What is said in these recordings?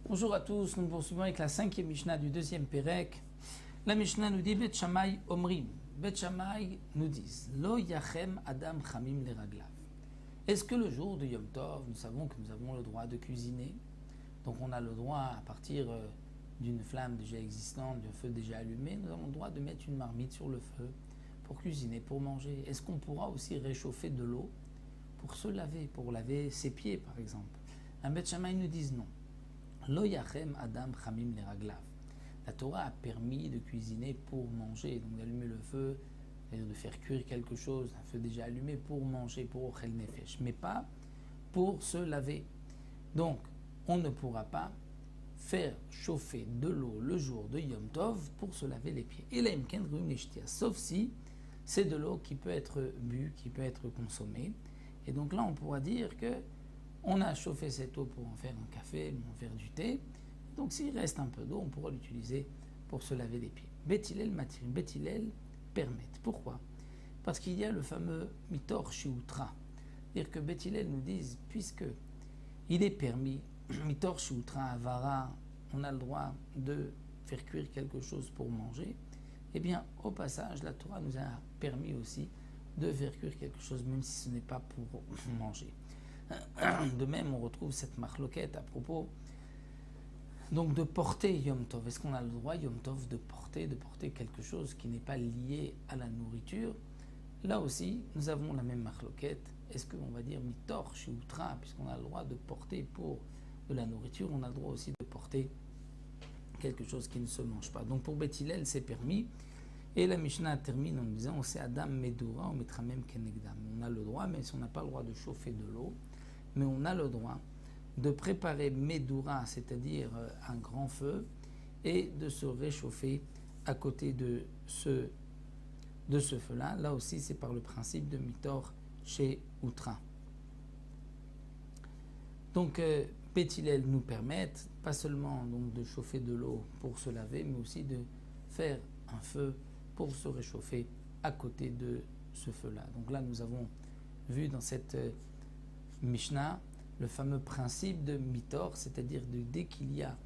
Bonjour à tous, nous poursuivons avec la 5e Mishnah du 2e Pérec. La Mishnah nous dit Bet Shammai Omrim. Bet Shammai nous dit Lo yachem Adam Chamim leraglav. Est-ce que le jour de Yom Tov, nous savons que nous avons le droit de cuisiner? Donc on a le droit, à partir d'une flamme déjà existante, d'un feu déjà allumé, nous avons le droit de mettre une marmite sur le feu pour cuisiner, pour manger. Est-ce qu'on pourra aussi réchauffer de l'eau pour se laver, pour laver ses pieds par exemple? Un Bet Shammai nous dit non. Lo yachem Adam Chamim leraglav. La Torah a permis de cuisiner pour manger, donc d'allumer le feu, c'est-à-dire de faire cuire quelque chose, un feu déjà allumé pour manger, pour ochel nefesh, mais pas pour se laver. Donc, on ne pourra pas faire chauffer de l'eau le jour de Yom Tov pour se laver les pieds. Et là, sauf si c'est de l'eau qui peut être bue, qui peut être consommée. Et donc là, on pourra dire que on a chauffé cette eau pour en faire un café, pour en faire du thé. Donc s'il reste un peu d'eau, on pourra l'utiliser pour se laver les pieds. Bet Hillel matir, Bet Hillel permettent. Pourquoi? Parce qu'il y a le fameux mitor shiutra. C'est-à-dire que Bet Hillel nous dit, puisque il est permis, mitor shiutra avara, on a le droit de faire cuire quelque chose pour manger, eh bien au passage, la Torah nous a permis aussi de faire cuire quelque chose, même si ce n'est pas pour manger. De même, on retrouve cette marloquette à propos donc de porter Yom Tov. Est-ce qu'on a le droit, Yom Tov, de porter quelque chose qui n'est pas lié à la nourriture? Là aussi, nous avons la même marloquette. Est-ce qu'on va dire mitor shiutra, puisqu'on a le droit de porter pour de la nourriture, on a le droit aussi de porter quelque chose qui ne se mange pas. Donc pour Bet Hillel, c'est permis. Et la Mishnah termine en disant on sait Adam Medura, on mettra même Kenegdam. On a le droit, mais si on n'a pas le droit de chauffer de l'eau, mais on a le droit de préparer Medura, c'est-à-dire un grand feu, et de se réchauffer à côté de ce feu-là. Là aussi, c'est par le principe de Mitor chez Outra. Donc, Bet Hillel nous permettent pas seulement donc, de chauffer de l'eau pour se laver, mais aussi de faire un feu pour se réchauffer à côté de ce feu-là. Donc là, nous avons vu dans cette Mishnah le fameux principe de Mitor, c'est-à-dire de dès qu'il y a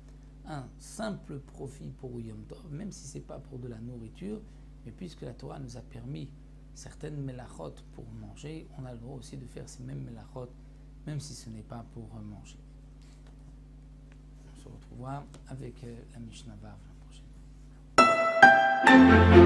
un simple profit pour Yom Tov, même si ce n'est pas pour de la nourriture, mais puisque la Torah nous a permis certaines melachot pour manger, on a le droit aussi de faire ces mêmes melachot, même si ce n'est pas pour manger. On se retrouvera avec la Mishnah Vav la prochaine.